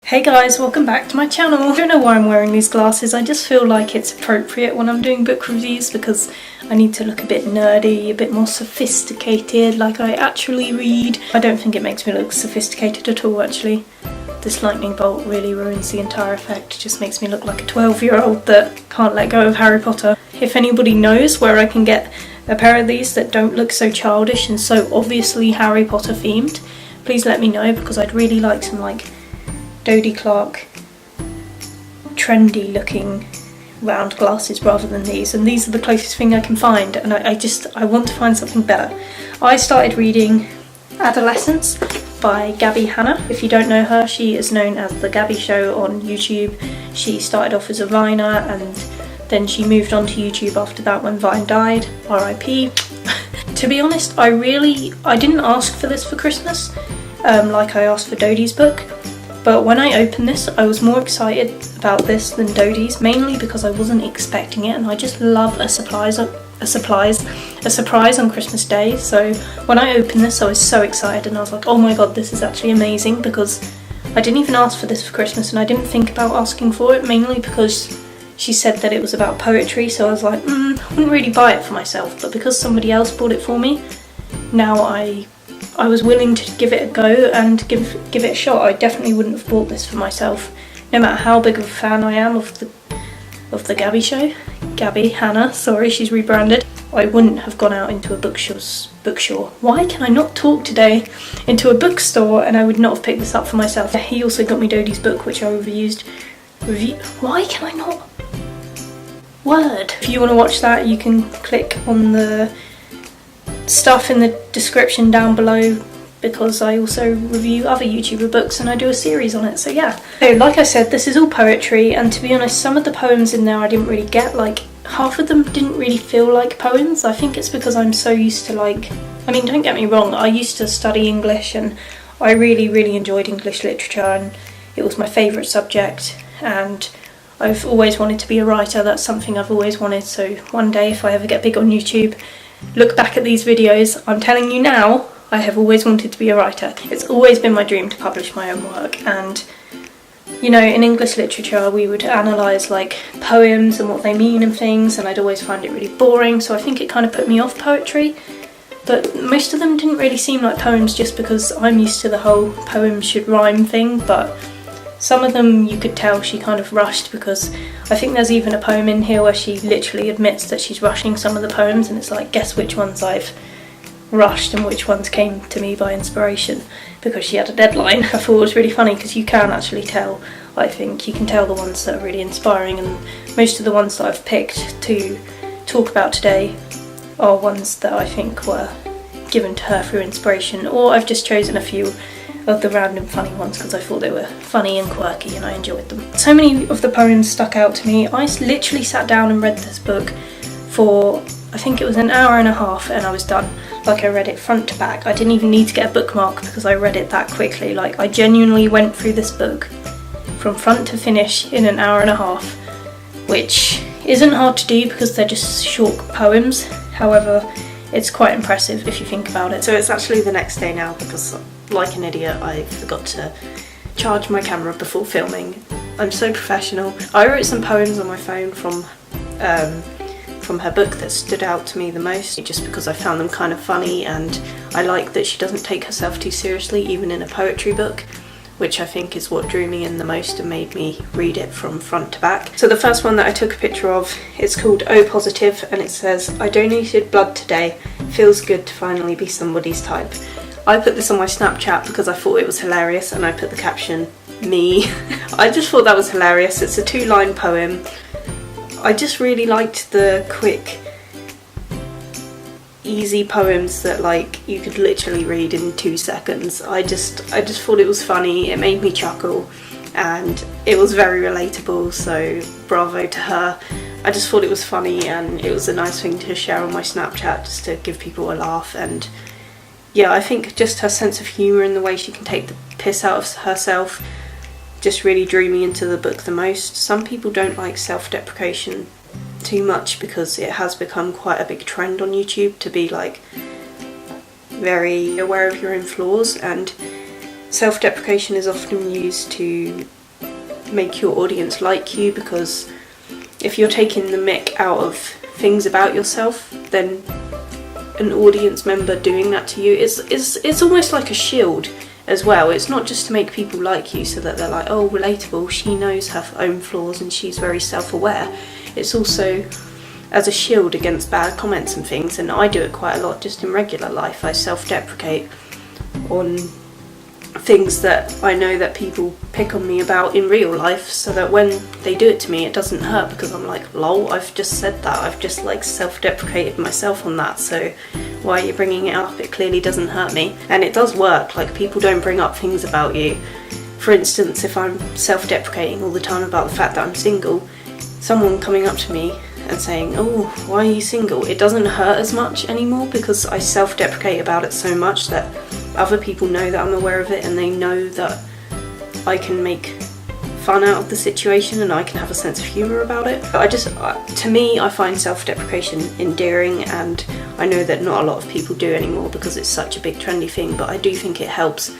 Hey guys, welcome back to my channel. I don't know why I'm wearing these glasses, I just feel like it's appropriate when I'm doing book reviews because I need to look a bit nerdy, a bit more sophisticated, like I actually read. I don't think it makes me look sophisticated at all actually. This lightning bolt really ruins the entire effect, it just makes me look like a 12-year-old that can't let go of Harry Potter. If anybody knows where I can get a pair of these that don't look so childish and so obviously Harry Potter themed, please let me know because I'd really like some like Dodie Clark trendy looking round glasses rather than these, and these are the closest thing I can find, and I want to find something better. I started reading Adolescence by Gabbie Hanna. If you don't know her, she is known as the Gabbie Show on YouTube. She started off as a Viner and then she moved on to YouTube after that when Vine died, RIP. To be honest, I didn't ask for this for Christmas, like I asked for Dodie's book. But when I opened this, I was more excited about this than Dodie's, mainly because I wasn't expecting it, and I just love a surprise on Christmas Day. So when I opened this, I was so excited, and I was like, oh my god, this is actually amazing, because I didn't even ask for this for Christmas, and I didn't think about asking for it, mainly because she said that it was about poetry, so I was like, I wouldn't really buy it for myself, but because somebody else bought it for me, now I was willing to give it a go and give it a shot. I definitely wouldn't have bought this for myself, no matter how big of a fan I am of the Gabbie Show. Gabbie Hanna, sorry, she's rebranded. I wouldn't have gone out into a bookstore. Why can I not talk today? Into a bookstore, and I would not have picked this up for myself. He also got me Dodie's book, which I Why can I not? Word. If you want to watch that, you can click on the stuff in the description down below, because I also review other YouTuber books and I do a series on it, so yeah. So like I said, this is all poetry, and to be honest, some of the poems in there I didn't really get, like half of them didn't really feel like poems. I think it's because I'm so used to don't get me wrong, I used to study English and I really enjoyed English literature and it was my favourite subject, and I've always wanted to be a writer. That's something I've always wanted, so one day if I ever get big on YouTube, look back at these videos, I'm telling you now, I have always wanted to be a writer. It's always been my dream to publish my own work, and you know, in English literature we would analyse like poems and what they mean and things, and I'd always find it really boring, so I think it kind of put me off poetry. But most of them didn't really seem like poems just because I'm used to the whole poem should rhyme thing, but some of them you could tell she kind of rushed, because I think there's even a poem in here where she literally admits that she's rushing some of the poems, and it's like, guess which ones I've rushed and which ones came to me by inspiration, because she had a deadline. I thought it was really funny because you can actually tell, I think, you can tell the ones that are really inspiring, and most of the ones that I've picked to talk about today are ones that I think were given to her through inspiration, or I've just chosen a few of the random funny ones because I thought they were funny and quirky and I enjoyed them. So many of the poems stuck out to me. I literally sat down and read this book for, I think it was an hour and a half, and I was done. Like, I read it front to back. I didn't even need to get a bookmark because I read it that quickly. Like, I genuinely went through this book from front to finish in an hour and a half, which isn't hard to do because they're just short poems. However, it's quite impressive if you think about it. So it's actually the next day now because, like an idiot, I forgot to charge my camera before filming. I'm so professional. I wrote some poems on my phone from her book that stood out to me the most, just because I found them kind of funny, and I like that she doesn't take herself too seriously, even in a poetry book, which I think is what drew me in the most and made me read it from front to back. So the first one that I took a picture of, it's called O Positive, and it says, I donated blood today, feels good to finally be somebody's type. I put this on my Snapchat because I thought it was hilarious, and I put the caption, me. I just thought that was hilarious. It's a 2-line poem. I just really liked the quick, easy poems that like you could literally read in 2 seconds. I just thought it was funny, it made me chuckle, and it was very relatable, so bravo to her. I just thought it was funny, and it was a nice thing to share on my Snapchat just to give people a laugh. And yeah, I think just her sense of humour and the way she can take the piss out of herself just really drew me into the book the most. Some people don't like self-deprecation too much because it has become quite a big trend on YouTube to be like very aware of your own flaws, and self-deprecation is often used to make your audience like you, because if you're taking the mick out of things about yourself, then an audience member doing that to you is almost like a shield as well. It's not just to make people like you so that they're like, oh, relatable, she knows her own flaws and she's very self-aware. It's also as a shield against bad comments and things, and I do it quite a lot just in regular life. I self-deprecate on things that I know that people pick on me about in real life, so that when they do it to me it doesn't hurt, because I'm like, lol, I've just said that, I've just like self-deprecated myself on that, so why are you bringing it up? It clearly doesn't hurt me. And it does work. Like, people don't bring up things about you. For instance, if I'm self-deprecating all the time about the fact that I'm single, someone coming up to me and saying, oh, why are you single? It doesn't hurt as much anymore, because I self-deprecate about it so much that other people know that I'm aware of it, and they know that I can make fun out of the situation and I can have a sense of humour about it. But to me, I find self-deprecation endearing, and I know that not a lot of people do anymore because it's such a big trendy thing, but I do think it helps.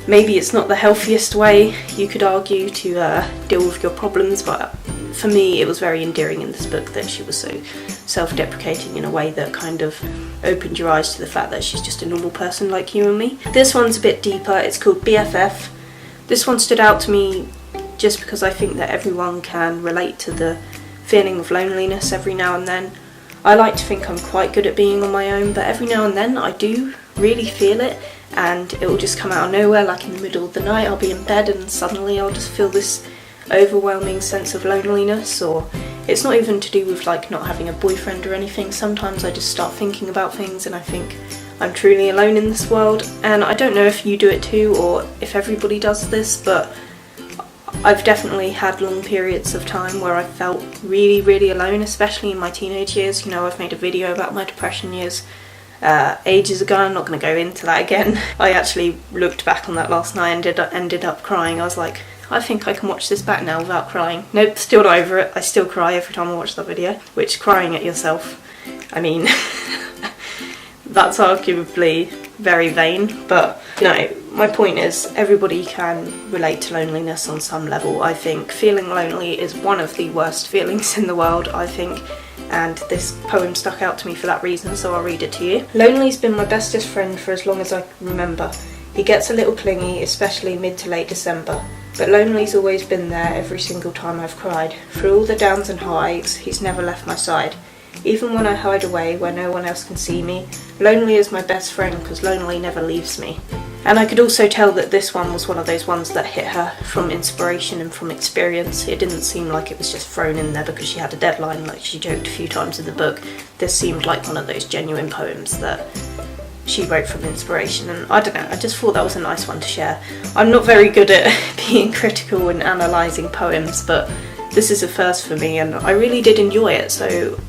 Maybe it's not the healthiest way, you could argue, to deal with your problems, but for me it was very endearing in this book that she was so self-deprecating in a way that kind of opened your eyes to the fact that she's just a normal person like you and me. This one's a bit deeper. It's called BFF. This one stood out to me just because I think that everyone can relate to the feeling of loneliness every now and then. I like to think I'm quite good at being on my own, but every now and then I do really feel it, and it will just come out of nowhere, like in the middle of the night. I'll be in bed and suddenly I'll just feel this overwhelming sense of loneliness. Or it's not even to do with like not having a boyfriend or anything. Sometimes I just start thinking about things and I think I'm truly alone in this world. And I don't know if you do it too, or if everybody does this, but I've definitely had long periods of time where I felt really, really alone, especially in my teenage years. You know, I've made a video about my depression years ages ago. I'm not going to go into that again. I actually looked back on that last night and ended up crying. I was like, I think I can watch this back now without crying. Nope, still not over it. I still cry every time I watch that video. Which, crying at yourself, I mean, that's arguably very vain, but you know, my point is everybody can relate to loneliness on some level. I think feeling lonely is one of the worst feelings in the world, I think, and this poem stuck out to me for that reason, so I'll read it to you. Lonely's been my bestest friend for as long as I can remember. He gets a little clingy, especially mid to late December, but Lonely's always been there every single time I've cried. Through all the downs and highs, he's never left my side. Even when I hide away where no one else can see me, Lonely is my best friend because Lonely never leaves me. And I could also tell that this one was one of those ones that hit her from inspiration and from experience. It didn't seem like it was just thrown in there because she had a deadline, like she joked a few times in the book. This seemed like one of those genuine poems that she wrote from inspiration, and I don't know, I just thought that was a nice one to share. I'm not very good at being critical and analysing poems, but this is a first for me and I really did enjoy it, so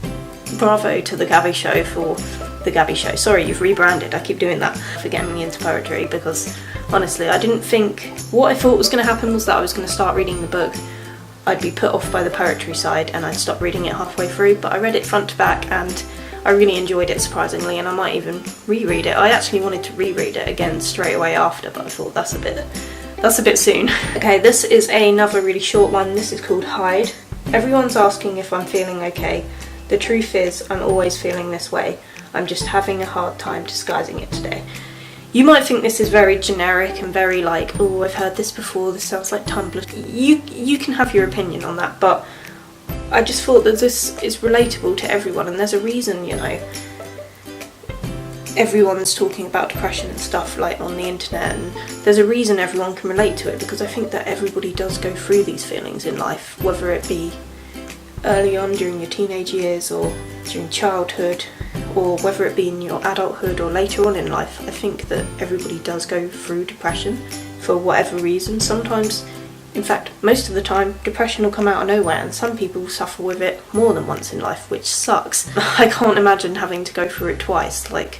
bravo to the Gabbie Show for the Gabbie Show. Sorry, you've rebranded, I keep doing that for getting me into poetry, because honestly I didn't think, what I thought was going to happen was that I was going to start reading the book, I'd be put off by the poetry side and I'd stop reading it halfway through, but I read it front to back and I really enjoyed it, surprisingly, and I might even reread it. I actually wanted to reread it again straight away after, but I thought that's a bit soon. Okay, this is another really short one. This is called Hide. Everyone's asking if I'm feeling okay. The truth is, I'm always feeling this way. I'm just having a hard time disguising it today. You might think this is very generic and very like, oh, I've heard this before, this sounds like Tumblr. You can have your opinion on that, but I just thought that this is relatable to everyone, and there's a reason, you know, everyone's talking about depression and stuff like on the internet, and there's a reason everyone can relate to it, because I think that everybody does go through these feelings in life, whether it be early on during your teenage years or during childhood, or whether it be in your adulthood or later on in life. I think that everybody does go through depression for whatever reason. Sometimes, in fact, most of the time, depression will come out of nowhere, and some people suffer with it more than once in life, which sucks. I can't imagine having to go through it twice. Like,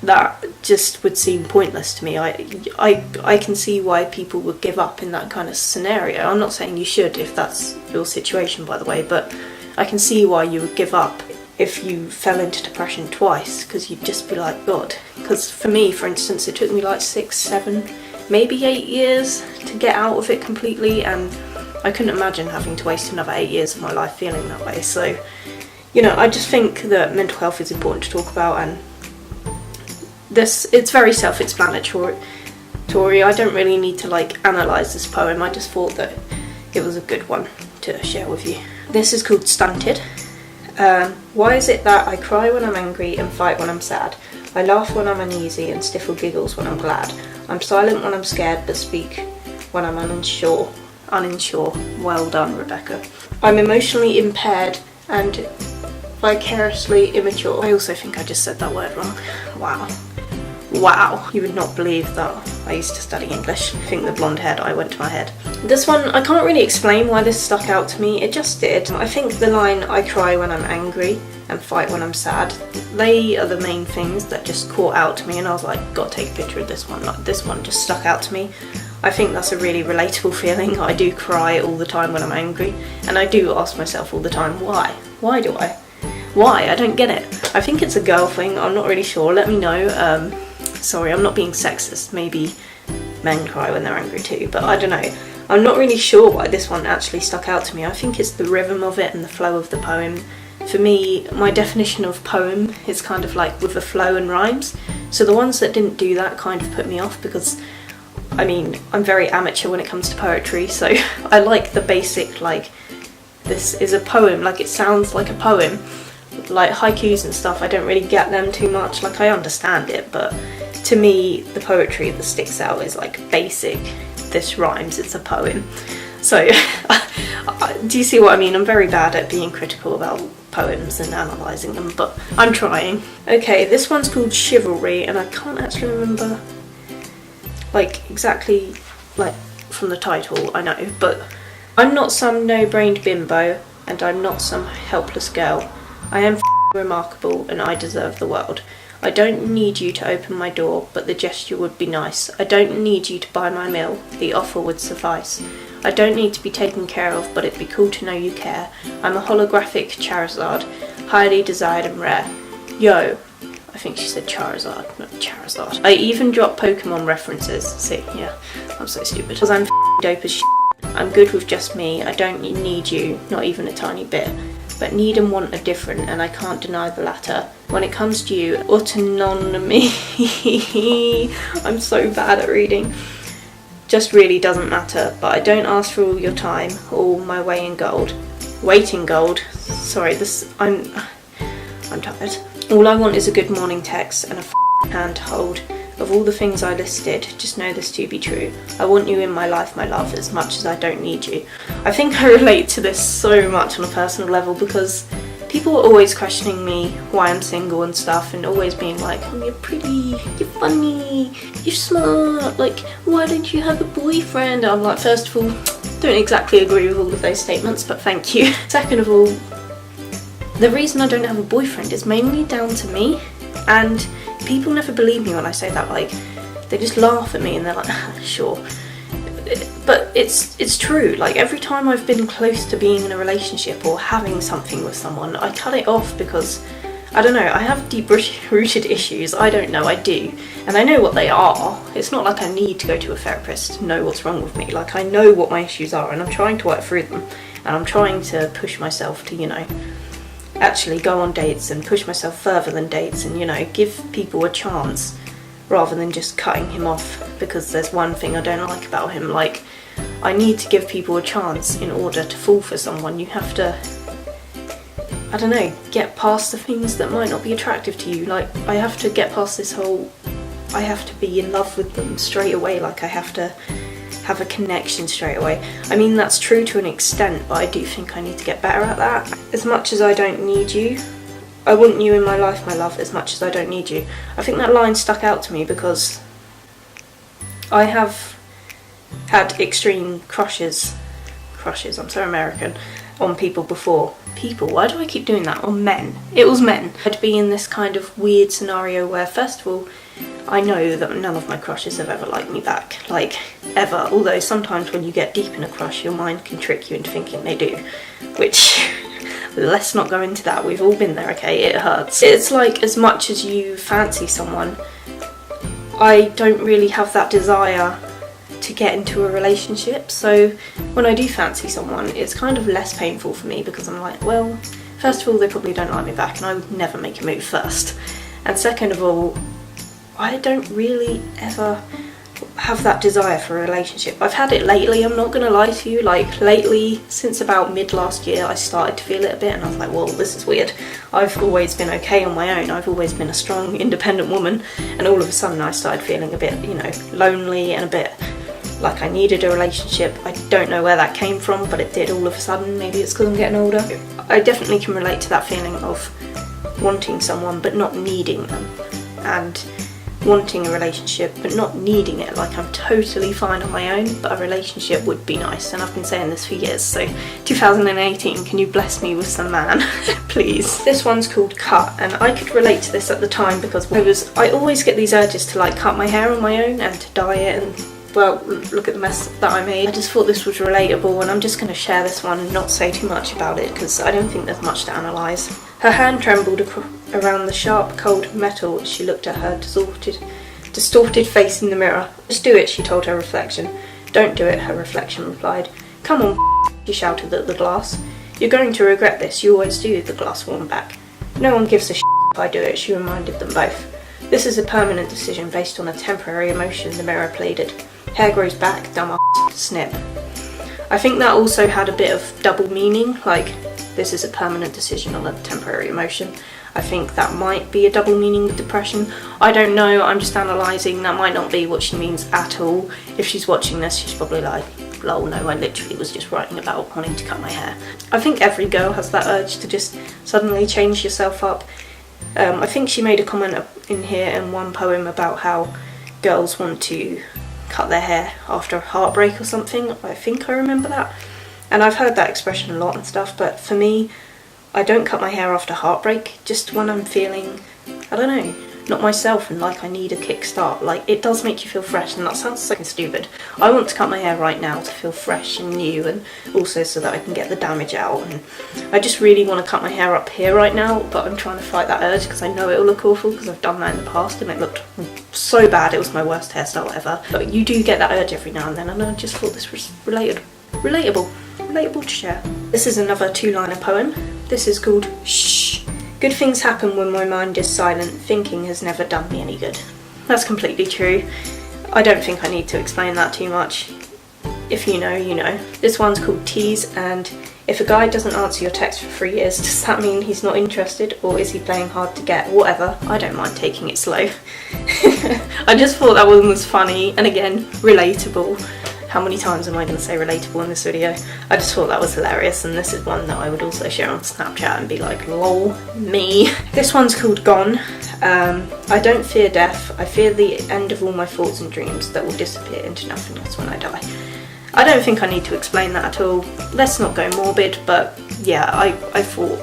that just would seem pointless to me. I can see why people would give up in that kind of scenario. I'm not saying you should if that's your situation, by the way, but I can see why you would give up if you fell into depression twice, because you'd just be like, God. Because for me, for instance, it took me like 6, 7, maybe 8 years to get out of it completely, and I couldn't imagine having to waste another 8 years of my life feeling that way. So, you know, I just think that mental health is important to talk about, and it's very self-explanatory. I don't really need to like analyse this poem. I just thought that it was a good one to share with you. This is called Stunted. Why is it that I cry when I'm angry and fight when I'm sad? I laugh when I'm uneasy and stifle giggles when I'm glad. I'm silent when I'm scared but speak when I'm unsure. Well done, Rebecca. I'm emotionally impaired and vicariously immature. I also think I just said that word wrong. Wow, you would not believe that I used to study English. I think the blonde hair dye went to my head. This one, I can't really explain why this stuck out to me, it just did. I think the line, I cry when I'm angry and fight when I'm sad, they are the main things that just caught out to me, and I was like, gotta take a picture of this one. Like, this one just stuck out to me. I think that's a really relatable feeling. I do cry all the time when I'm angry, and I do ask myself all the time, why? Why do I? Why? I don't get it. I think it's a girl thing, I'm not really sure, let me know. Sorry, I'm not being sexist, maybe men cry when they're angry too, but I don't know. I'm not really sure why this one actually stuck out to me. I think it's the rhythm of it and the flow of the poem. For me, my definition of poem is kind of like with a flow and rhymes, so the ones that didn't do that kind of put me off, because I mean, I'm very amateur when it comes to poetry, so I like the basic, like, this is a poem, like it sounds like a poem. Like haikus and stuff, I don't really get them too much, like I understand it, but to me the poetry that sticks out is like basic, this rhymes, it's a poem. So do you see what I mean? I'm very bad at being critical about poems and analysing them, but I'm trying. Okay, this one's called Chivalry, and I can't actually remember like exactly like from the title, I know, but I'm not some no-brained bimbo and I'm not some helpless girl. I am remarkable and I deserve the world. I don't need you to open my door, but the gesture would be nice. I don't need you to buy my meal, the offer would suffice. I don't need to be taken care of, but it'd be cool to know you care. I'm a holographic Charizard, highly desired and rare. Yo, I think she said Charizard, not Charizard. I even drop Pokemon references. See, yeah, I'm so stupid. Because I'm dope as shit. I'm good with just me. I don't need you, not even a tiny bit. But need and want are different, and I can't deny the latter. When it comes to you, autonomy, I'm so bad at reading, just really doesn't matter. But I don't ask for all your time, all my weight in gold. Weight in gold? Sorry, I'm tired. All I want is a good morning text and a hand to hold. Of all the things I listed, just know this to be true. I want you in my life, my love, as much as I don't need you. I think I relate to this so much on a personal level, because people are always questioning me why I'm single and stuff, and always being like, oh, you're pretty, you're funny, you're smart, like, why don't you have a boyfriend? I'm like, first of all, don't exactly agree with all of those statements, but thank you. Second of all, the reason I don't have a boyfriend is mainly down to me, and people never believe me when I say that. Like, they just laugh at me and they're like, sure. But it's true. Like, every time I've been close to being in a relationship or having something with someone, I cut it off because, I don't know, I have deep-rooted issues. I don't know, I do. And I know what they are. It's not like I need to go to a therapist to know what's wrong with me. Like, I know what my issues are and I'm trying to work through them. And I'm trying to push myself to, you know, actually go on dates and push myself further than dates and, you know, give people a chance rather than just cutting him off because there's one thing I don't like about him. Like, I need to give people a chance in order to fall for someone. You have to, I don't know, get past the things that might not be attractive to you. Like, I have to get past this whole, I have to be in love with them straight away. Like, I have to have a connection straight away. I mean, that's true to an extent, but I do think I need to get better at that. As much as I don't need you, I want you in my life, my love, as much as I don't need you. I think that line stuck out to me because I have had extreme crushes, I'm so American, on people before. People, why do I keep doing that? On men. It was men. I'd be in this kind of weird scenario where, first of all, I know that none of my crushes have ever liked me back, like, ever. Although sometimes when you get deep in a crush, your mind can trick you into thinking they do, which, let's not go into that, we've all been there, okay, it hurts. It's like, as much as you fancy someone, I don't really have that desire to get into a relationship. So when I do fancy someone, it's kind of less painful for me because I'm like, well, first of all, they probably don't like me back and I would never make a move first. And second of all, I don't really ever have that desire for a relationship. I've had it lately, I'm not gonna lie to you, like lately, since about mid last year, I started to feel it a bit and I was like, well, this is weird. I've always been okay on my own, I've always been a strong, independent woman, and all of a sudden I started feeling a bit, you know, lonely and a bit like I needed a relationship. I don't know where that came from, but it did all of a sudden. Maybe it's because I'm getting older. I definitely can relate to that feeling of wanting someone but not needing them, and wanting a relationship but not needing it. Like, I'm totally fine on my own, but a relationship would be nice, and I've been saying this for years. So 2018, can you bless me with some man? Please. This one's called Cut, and I could relate to this at the time because I always get these urges to like cut my hair on my own and to dye it, and well, look at the mess that I made. I just thought this was relatable, and I'm just going to share this one and not say too much about it because I don't think there's much to analyse. Her hand trembled around the sharp, cold metal as she looked at her distorted face in the mirror. Just do it, she told her reflection. Don't do it, her reflection replied. Come on, she shouted at the glass. You're going to regret this, you always do, the glass warned back. No one gives a shit if I do it, she reminded them both. This is a permanent decision based on a temporary emotion, the mirror pleaded. Hair grows back, dumb snip. I think that also had a bit of double meaning, like this is a permanent decision on a temporary emotion. I think that might be a double meaning with depression. I don't know, I'm just analysing, that might not be what she means at all. If she's watching this, she's probably like, lol, no, I literally was just writing about wanting to cut my hair. I think every girl has that urge to just suddenly change yourself up. I think she made a comment in here in one poem about how girls want to cut their hair after a heartbreak or something. I think I remember that. And I've heard that expression a lot and stuff, but for me, I don't cut my hair after heartbreak, just when I'm feeling, I don't know, not myself and like I need a kickstart. Like, it does make you feel fresh, and that sounds so stupid. I want to cut my hair right now to feel fresh and new, and also so that I can get the damage out. And I just really want to cut my hair up here right now, but I'm trying to fight that urge because I know it'll look awful because I've done that in the past and it looked so bad. It was my worst hairstyle ever. But you do get that urge every now and then, and I just thought this was relatable to share. This is another two-liner poem. This is called Shh. Good things happen when my mind is silent. Thinking has never done me any good. That's completely true. I don't think I need to explain that too much. If you know, you know. This one's called Tease, and if a guy doesn't answer your text for 3 years, does that mean he's not interested, or is he playing hard to get? Whatever, I don't mind taking it slow. I just thought that one was funny, and again, relatable. How many times am I going to say relatable in this video? I just thought that was hilarious, and this is one that I would also share on Snapchat and be like, lol, me. This one's called Gone. I don't fear death, I fear the end of all my thoughts and dreams that will disappear into nothingness when I die. I don't think I need to explain that at all. Let's not go morbid, but yeah, I thought,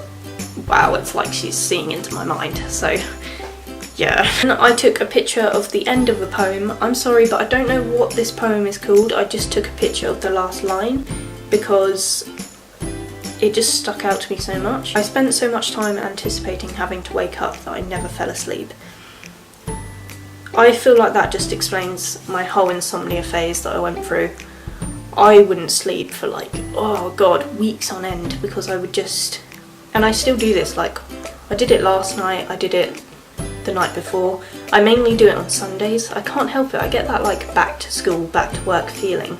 wow, it's like she's seeing into my mind, so yeah. And I took a picture of the end of the poem. I'm sorry, but I don't know what this poem is called. I just took a picture of the last line because it just stuck out to me so much. I spent so much time anticipating having to wake up that I never fell asleep. I feel like that just explains my whole insomnia phase that I went through. I wouldn't sleep for like, oh god, weeks on end because I would just, and I still do this, like I did it last night, I did it the night before. I mainly do it on Sundays. I can't help it, I get that like back to school, back to work feeling.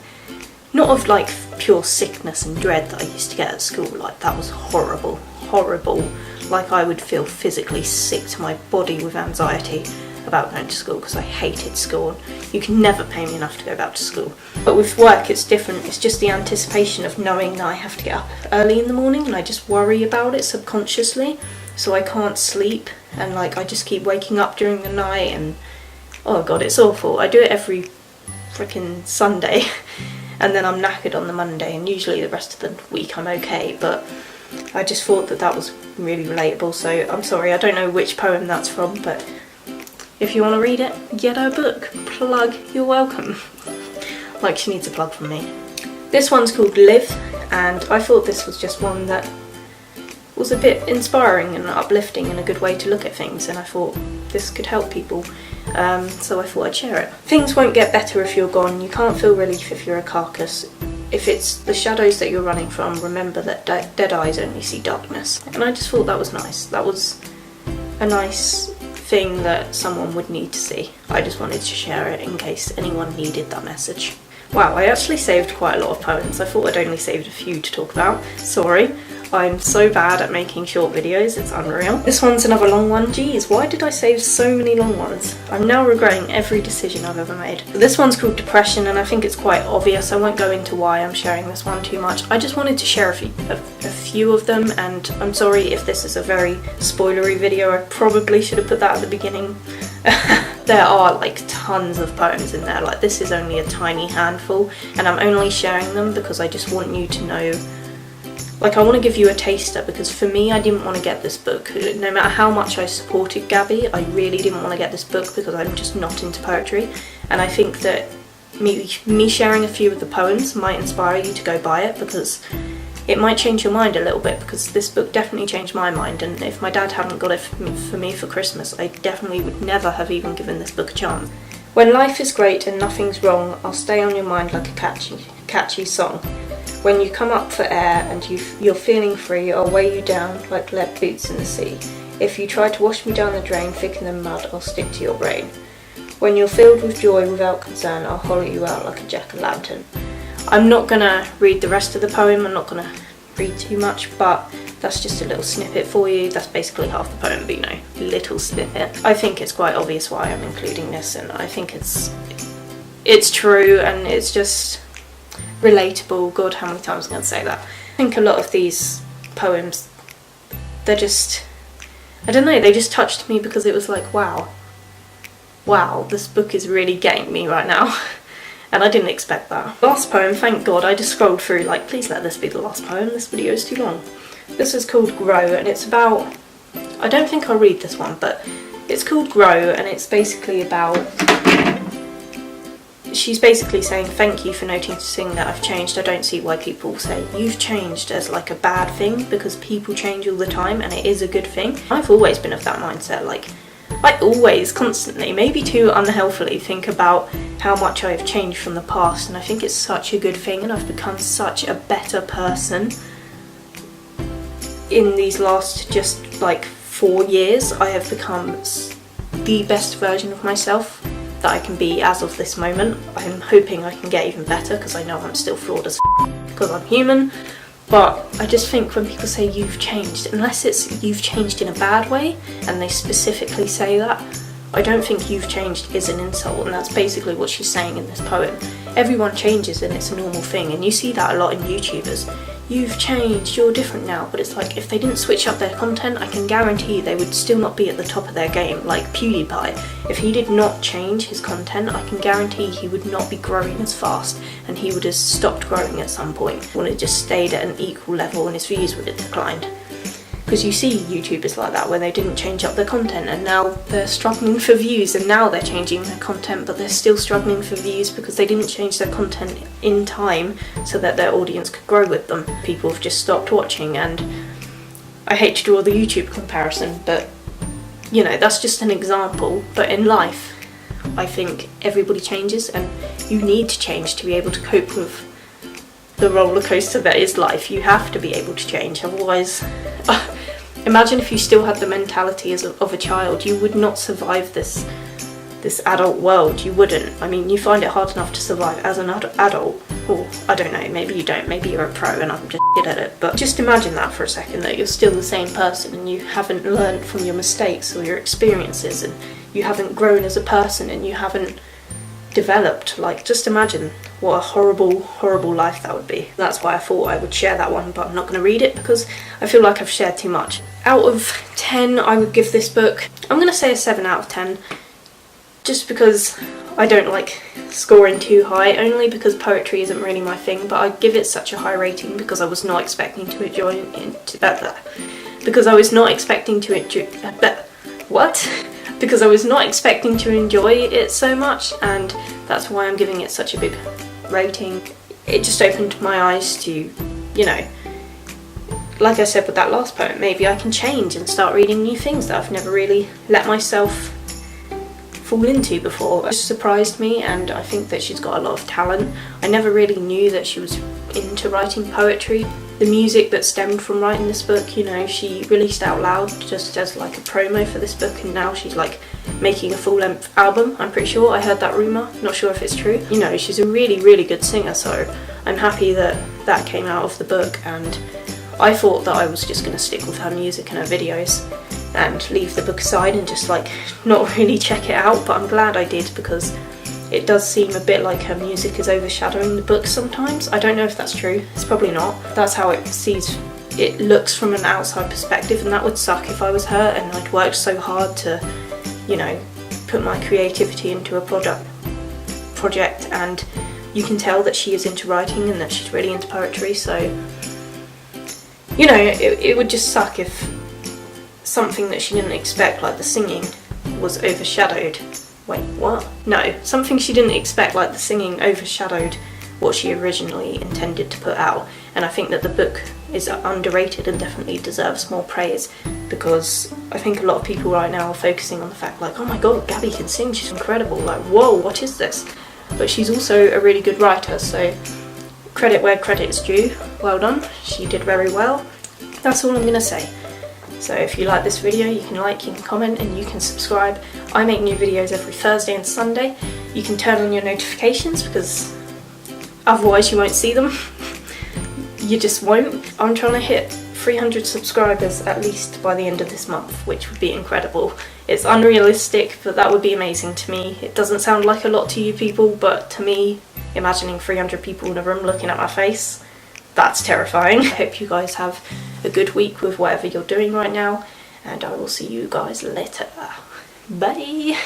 Not of like pure sickness and dread that I used to get at school, like that was horrible, horrible. Like I would feel physically sick to my body with anxiety about going to school because I hated school. You can never pay me enough to go back to school. But with work it's different, it's just the anticipation of knowing that I have to get up early in the morning, and I just worry about it subconsciously, so I can't sleep, and like I just keep waking up during the night, and oh god, it's awful. I do it every freaking Sunday and then I'm knackered on the Monday, and usually the rest of the week I'm okay, but I just thought that that was really relatable, so I'm sorry, I don't know which poem that's from, but if you want to read it, get her book. Plug, you're welcome. Like she needs a plug from me. This one's called Live, and I thought this was just one that was a bit inspiring and uplifting and a good way to look at things, and I thought this could help people. so I thought I'd share it. Things won't get better if you're gone. You can't feel relief if you're a carcass. If it's the shadows that you're running from, remember that dead eyes only see darkness. And I just thought that was nice. That was a nice thing that someone would need to see. I just wanted to share it in case anyone needed that message. Wow, I actually saved quite a lot of poems. I thought I'd only saved a few to talk about. Sorry, I'm so bad at making short videos, it's unreal. This one's another long one. Geez, why did I save so many long ones? I'm now regretting every decision I've ever made. This one's called Depression, and I think it's quite obvious. I won't go into why I'm sharing this one too much. I just wanted to share a few of them, and I'm sorry if this is a very spoilery video. I probably should have put that at the beginning. There are like tons of poems in there. Like, this is only a tiny handful, and I'm only sharing them because I just want you to know. Like, I want to give you a taster, because for me, I didn't want to get this book. No matter how much I supported Gabbie, I really didn't want to get this book because I'm just not into poetry. And I think that me sharing a few of the poems might inspire you to go buy it, because it might change your mind a little bit, because this book definitely changed my mind. And if my dad hadn't got it for me for Christmas, I definitely would never have even given this book a chance. When life is great and nothing's wrong, I'll stay on your mind like a catchy song. When you come up for air and you're feeling free, I'll weigh you down like lead boots in the sea. If you try to wash me down the drain thicker than mud, I'll stick to your brain. When you're filled with joy without concern, I'll hollow you out like a jack-o'-lantern. I'm not gonna read the rest of the poem, I'm not gonna read too much, but that's just a little snippet for you. That's basically half the poem, but you know, little snippet. I think it's quite obvious why I'm including this, and I think it's true, and it's just relatable. God, how many times am I going to say that? I think a lot of these poems, they're just, I don't know, they just touched me because it was like, wow, this book is really getting me right now. And I didn't expect that. Last poem, thank God, I just scrolled through like, please let this be the last poem, this video is too long. This is called Grow, and it's about, I don't think I'll read this one, but it's called Grow, and it's basically about, she's basically saying, thank you for noticing that I've changed. I don't see why people say you've changed as like a bad thing, because people change all the time and it is a good thing. I've always been of that mindset. Like, I always, constantly, maybe too unhealthily, think about how much I have changed from the past, and I think it's such a good thing, and I've become such a better person in these last just like 4 years. I have become the best version of myself that I can be as of this moment. I'm hoping I can get even better, because I know I'm still flawed as because I'm human. But I just think when people say you've changed, unless it's you've changed in a bad way and they specifically say that, I don't think you've changed is an insult, and that's basically what she's saying in this poem. Everyone changes and it's a normal thing, and you see that a lot in YouTubers. You've changed, you're different now, but it's like, if they didn't switch up their content, I can guarantee they would still not be at the top of their game. Like PewDiePie, if he did not change his content, I can guarantee he would not be growing as fast, and he would have stopped growing at some point, would have just stayed at an equal level, and his views would have declined. Because you see YouTubers like that, where they didn't change up their content and now they're struggling for views, and now they're changing their content but they're still struggling for views because they didn't change their content in time so that their audience could grow with them. People have just stopped watching, and I hate to draw the YouTube comparison, but you know, that's just an example. But in life, I think everybody changes, and you need to change to be able to cope with the roller coaster that is life. You have to be able to change, otherwise imagine if you still had the mentality of a child. You would not survive this adult world. You wouldn't. I mean, you find it hard enough to survive as an adult, or I don't know, maybe you don't, maybe you're a pro and I'm just good at it, but just imagine that for a second, that you're still the same person and you haven't learned from your mistakes or your experiences, and you haven't grown as a person, and you haven't developed. Like, just imagine what a horrible life that would be. That's why I thought I would share that one, but I'm not going to read it because I feel like I've shared too much. Out of 10, I would give this book, I'm going to say a 7 out of 10, just because I don't like scoring too high, only because poetry isn't really my thing, but I give it such a high rating because I was not expecting to enjoy because I was not expecting to enjoy because I was not expecting to enjoy it so much, and that's why I'm giving it such a big rating. It just opened my eyes to, you know, like I said with that last poem, maybe I can change and start reading new things that I've never really let myself fall into before. It surprised me, and I think that she's got a lot of talent. I never really knew that she was into writing poetry. The music that stemmed from writing this book, you know, she released Out Loud just as like a promo for this book, and now she's like making a full-length album, I'm pretty sure. I heard that rumour, not sure if it's true. You know, she's a really, really good singer, so I'm happy that that came out of the book, and I thought that I was just going to stick with her music and her videos and leave the book aside and just like not really check it out, but I'm glad I did, because it does seem a bit like her music is overshadowing the book sometimes. I don't know if that's true, it's probably not. That's how it looks from an outside perspective, and that would suck if I was her and I'd worked so hard to, you know, put my creativity into a project, and you can tell that she is into writing and that she's really into poetry, so, you know, it would just suck if something that she didn't expect, like the singing, was overshadowed. Wait, what? No, something she didn't expect, like the singing, overshadowed what she originally intended to put out. And I think that the book is underrated and definitely deserves more praise, because I think a lot of people right now are focusing on the fact like, oh my god, Gabbie can sing, she's incredible, like whoa, what is this? But she's also a really good writer, so credit where credit is due. Well done, she did very well. That's all I'm gonna say. So if you like this video, you can like, you can comment, and you can subscribe. I make new videos every Thursday and Sunday. You can turn on your notifications, because otherwise you won't see them. You just won't. I'm trying to hit 300 subscribers at least by the end of this month, which would be incredible. It's unrealistic, but that would be amazing to me. It doesn't sound like a lot to you people, but to me, imagining 300 people in a room looking at my face, that's terrifying. I hope you guys have a good week with whatever you're doing right now, and I will see you guys later. Bye!